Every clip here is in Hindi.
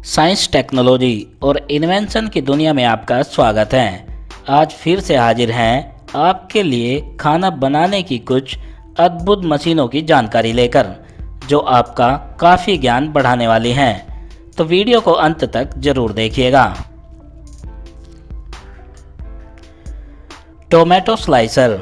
साइंस, टेक्नोलॉजी और इन्वेंशन की दुनिया में आपका स्वागत है। आज फिर से हाजिर हैं आपके लिए खाना बनाने की कुछ अद्भुत मशीनों की जानकारी लेकर, जो आपका काफ़ी ज्ञान बढ़ाने वाली हैं। तो वीडियो को अंत तक ज़रूर देखिएगा। Tomato slicer.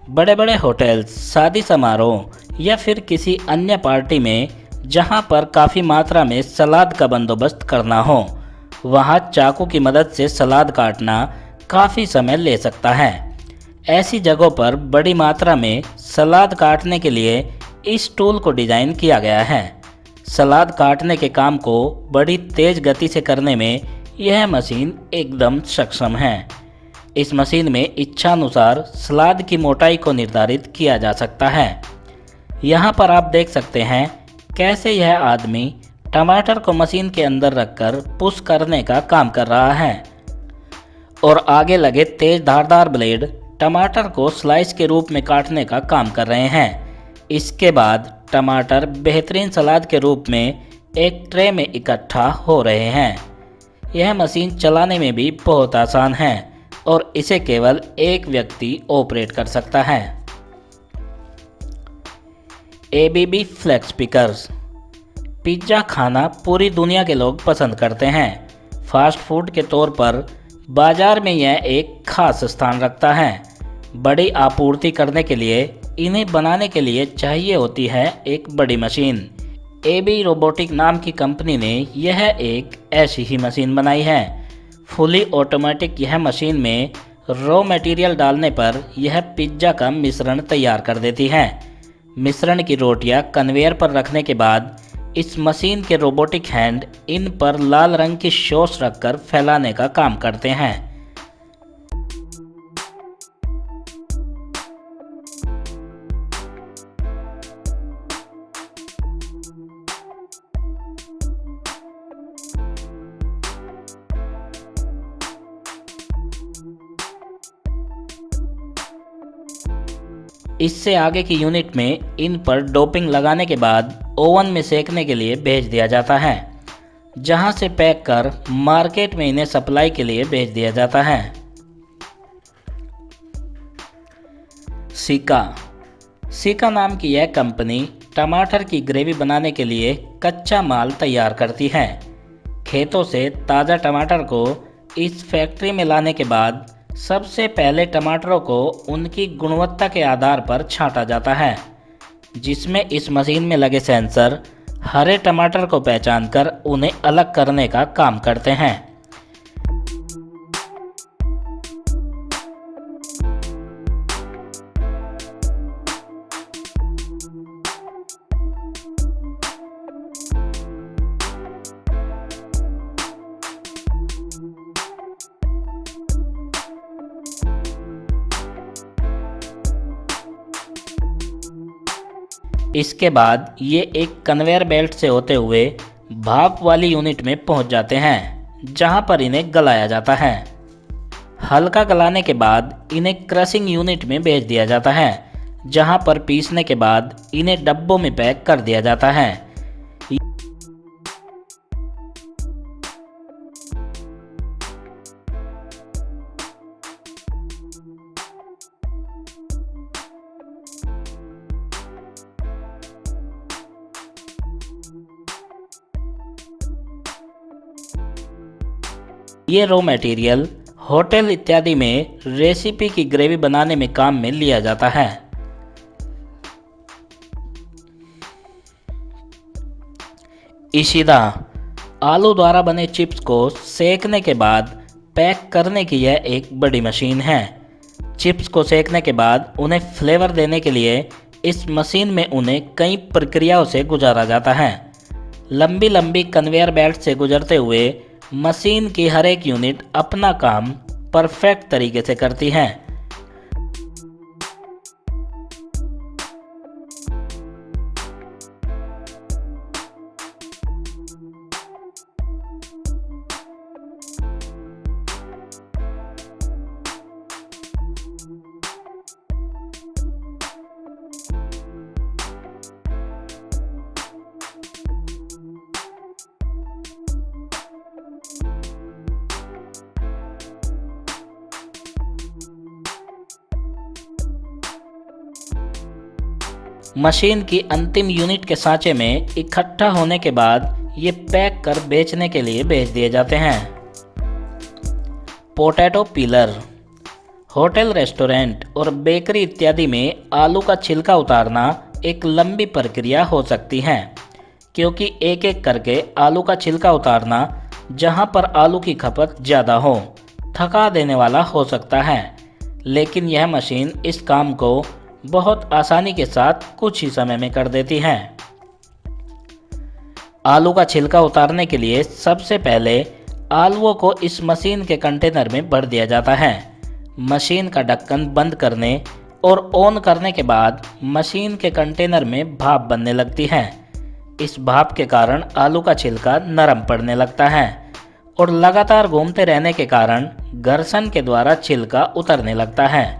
बड़े बड़े होटल्स, शादी समारोह या फिर किसी अन्य पार्टी में जहां पर काफ़ी मात्रा में सलाद का बंदोबस्त करना हो, वहां चाकू की मदद से सलाद काटना काफ़ी समय ले सकता है। ऐसी जगहों पर बड़ी मात्रा में सलाद काटने के लिए इस टूल को डिज़ाइन किया गया है। सलाद काटने के काम को बड़ी तेज़ गति से करने में यह मशीन एकदम सक्षम है। इस मशीन में इच्छानुसार सलाद की मोटाई को निर्धारित किया जा सकता है। यहाँ पर आप देख सकते हैं कैसे यह आदमी टमाटर को मशीन के अंदर रखकर पुश करने का काम कर रहा है और आगे लगे तेज धारदार ब्लेड टमाटर को स्लाइस के रूप में काटने का काम कर रहे हैं। इसके बाद टमाटर बेहतरीन सलाद के रूप में एक ट्रे में इकट्ठा हो रहे हैं। यह मशीन चलाने में भी बहुत आसान है और इसे केवल एक व्यक्ति ऑपरेट कर सकता है। ABB flex pickers. पिज़्ज़ा खाना पूरी दुनिया के लोग पसंद करते हैं। फास्ट फूड के तौर पर बाज़ार में यह एक खास स्थान रखता है। बड़ी आपूर्ति करने के लिए इन्हें बनाने के लिए चाहिए होती है एक बड़ी मशीन। AB रोबोटिक नाम की कंपनी ने यह एक ऐसी ही मशीन बनाई है। फुली ऑटोमेटिक यह मशीन में रॉ मटेरियल डालने पर यह पिज़्ज़ा का मिश्रण तैयार कर देती है। मिश्रण की रोटियां कन्वेयर पर रखने के बाद इस मशीन के रोबोटिक हैंड इन पर लाल रंग की सॉस रखकर फैलाने का काम करते हैं। इससे आगे की यूनिट में इन पर डोपिंग लगाने के बाद ओवन में सेकने के लिए भेज दिया जाता है, जहां से पैक कर मार्केट में इन्हें सप्लाई के लिए भेज दिया जाता है। सिका। सिका नाम की यह कंपनी टमाटर की ग्रेवी बनाने के लिए कच्चा माल तैयार करती है। खेतों से ताज़ा टमाटर को इस फैक्ट्री में लाने के बाद सबसे पहले टमाटरों को उनकी गुणवत्ता के आधार पर छांटा जाता है, जिसमें इस मशीन में लगे सेंसर हरे टमाटर को पहचानकर उन्हें अलग करने का काम करते हैं। इसके बाद ये एक कन्वेयर बेल्ट से होते हुए भाप वाली यूनिट में पहुंच जाते हैं, जहां पर इन्हें गलाया जाता है। हल्का गलाने के बाद इन्हें क्रशिंग यूनिट में भेज दिया जाता है, जहां पर पीसने के बाद इन्हें डब्बों में पैक कर दिया जाता है। ये रॉ मटेरियल होटल इत्यादि में रेसिपी की ग्रेवी बनाने में काम में लिया जाता है। इशिदा। आलू द्वारा बने चिप्स को सेकने के बाद पैक करने की यह एक बड़ी मशीन है। चिप्स को सेकने के बाद उन्हें फ्लेवर देने के लिए इस मशीन में उन्हें कई प्रक्रियाओं से गुजारा जाता है। लंबी लंबी कन्वेयर बेल्ट से गुजरते हुए मशीन की हर एक यूनिट अपना काम परफेक्ट तरीके से करती है। मशीन की अंतिम यूनिट के सांचे में इकट्ठा होने के बाद ये पैक कर बेचने के लिए भेज दिए जाते हैं। Potato pillar. होटल, रेस्टोरेंट और बेकरी इत्यादि में आलू का छिलका उतारना एक लंबी प्रक्रिया हो सकती है, क्योंकि एक एक करके आलू का छिलका उतारना जहां पर आलू की खपत ज़्यादा हो, थका देने वाला हो सकता है। लेकिन यह मशीन इस काम को बहुत आसानी के साथ कुछ ही समय में कर देती है। आलू का छिलका उतारने के लिए सबसे पहले आलूओं को इस मशीन के कंटेनर में भर दिया जाता है। मशीन का ढक्कन बंद करने और ऑन करने के बाद मशीन के कंटेनर में भाप बनने लगती है। इस भाप के कारण आलू का छिलका नरम पड़ने लगता है और लगातार घूमते रहने के कारण घर्षण के द्वारा छिलका उतरने लगता है।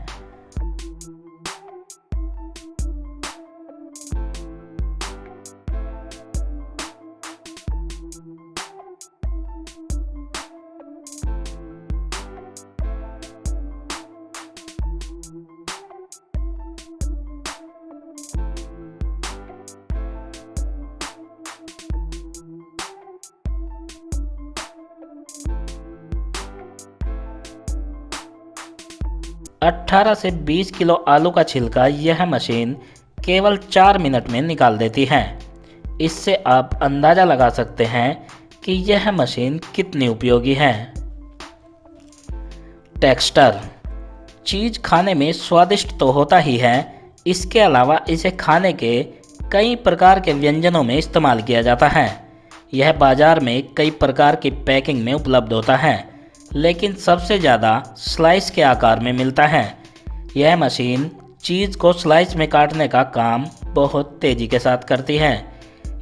अठारह से 20 किलो आलू का छिलका यह मशीन केवल 4 मिनट में निकाल देती है। इससे आप अंदाज़ा लगा सकते हैं कि यह मशीन कितनी उपयोगी है। टेक्सचर। चीज़ खाने में स्वादिष्ट तो होता ही है, इसके अलावा इसे खाने के कई प्रकार के व्यंजनों में इस्तेमाल किया जाता है। यह बाज़ार में कई प्रकार की पैकिंग में उपलब्ध होता है, लेकिन सबसे ज़्यादा स्लाइस के आकार में मिलता है। यह मशीन चीज़ को स्लाइस में काटने का काम बहुत तेज़ी के साथ करती है।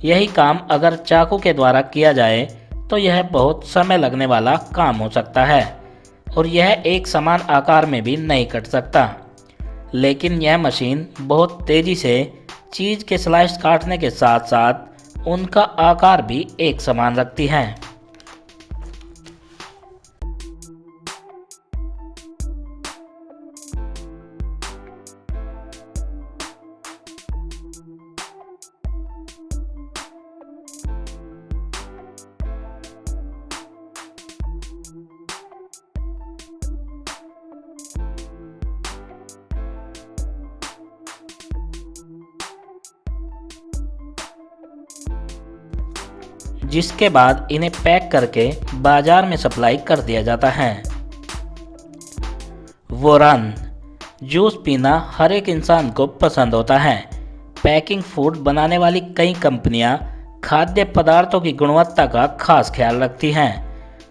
यही काम अगर चाकू के द्वारा किया जाए तो यह बहुत समय लगने वाला काम हो सकता है और यह एक समान आकार में भी नहीं कट सकता। लेकिन यह मशीन बहुत तेज़ी से चीज़ के स्लाइस काटने के साथ साथ उनका आकार भी एक समान रखती है। जिसके बाद इन्हें पैक करके बाजार में सप्लाई कर दिया जाता है। वोरान। जूस पीना हर एक इंसान को पसंद होता है। पैकिंग फूड बनाने वाली कई कंपनियां खाद्य पदार्थों की गुणवत्ता का खास ख्याल रखती हैं।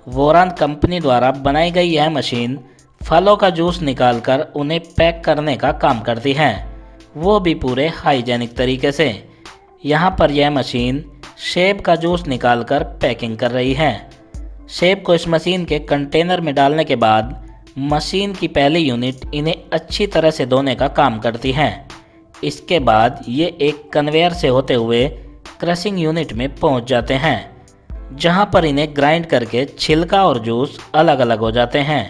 वोरान कंपनी द्वारा बनाई गई यह मशीन फलों का जूस निकालकर उन्हें पैक करने का काम करती है, वो भी पूरे हाइजेनिक तरीके से। यहाँ पर यह मशीन सेब का जूस निकालकर पैकिंग कर रही है। सेब को इस मशीन के कंटेनर में डालने के बाद मशीन की पहली यूनिट इन्हें अच्छी तरह से धोने का काम करती है। इसके बाद ये एक कन्वेयर से होते हुए क्रशिंग यूनिट में पहुंच जाते हैं, जहां पर इन्हें ग्राइंड करके छिलका और जूस अलग अलग हो जाते हैं।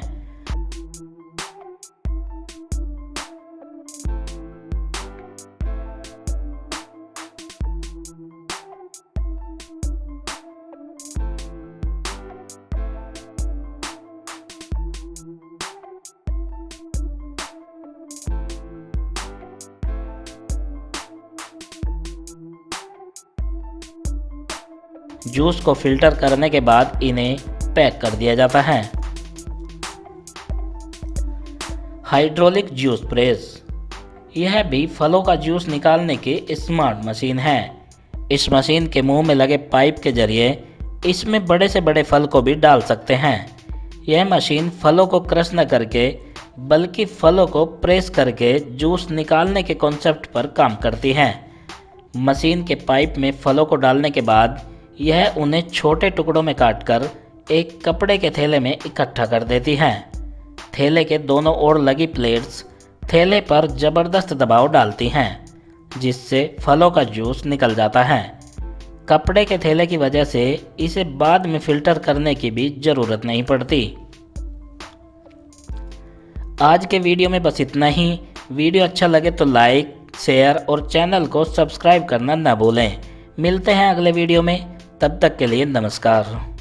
जूस को फिल्टर करने के बाद इन्हें पैक कर दिया जाता है। Hydraulic juice press. यह भी फलों का जूस निकालने की स्मार्ट मशीन है। इस मशीन के मुंह में लगे पाइप के जरिए इसमें बड़े से बड़े फल को भी डाल सकते हैं। यह मशीन फलों को क्रश न करके बल्कि फलों को प्रेस करके जूस निकालने के कॉन्सेप्ट पर काम करती है। मशीन के पाइप में फलों को डालने के बाद यह उन्हें छोटे टुकड़ों में काटकर एक कपड़े के थैले में इकट्ठा कर देती है। थैले के दोनों ओर लगी प्लेट्स थैले पर ज़बरदस्त दबाव डालती हैं, जिससे फलों का जूस निकल जाता है। कपड़े के थैले की वजह से इसे बाद में फिल्टर करने की भी ज़रूरत नहीं पड़ती। आज के वीडियो में बस इतना ही। वीडियो अच्छा लगे तो लाइक, शेयर और चैनल को सब्सक्राइब करना न भूलें। मिलते हैं अगले वीडियो में, तब तक के लिए नमस्कार।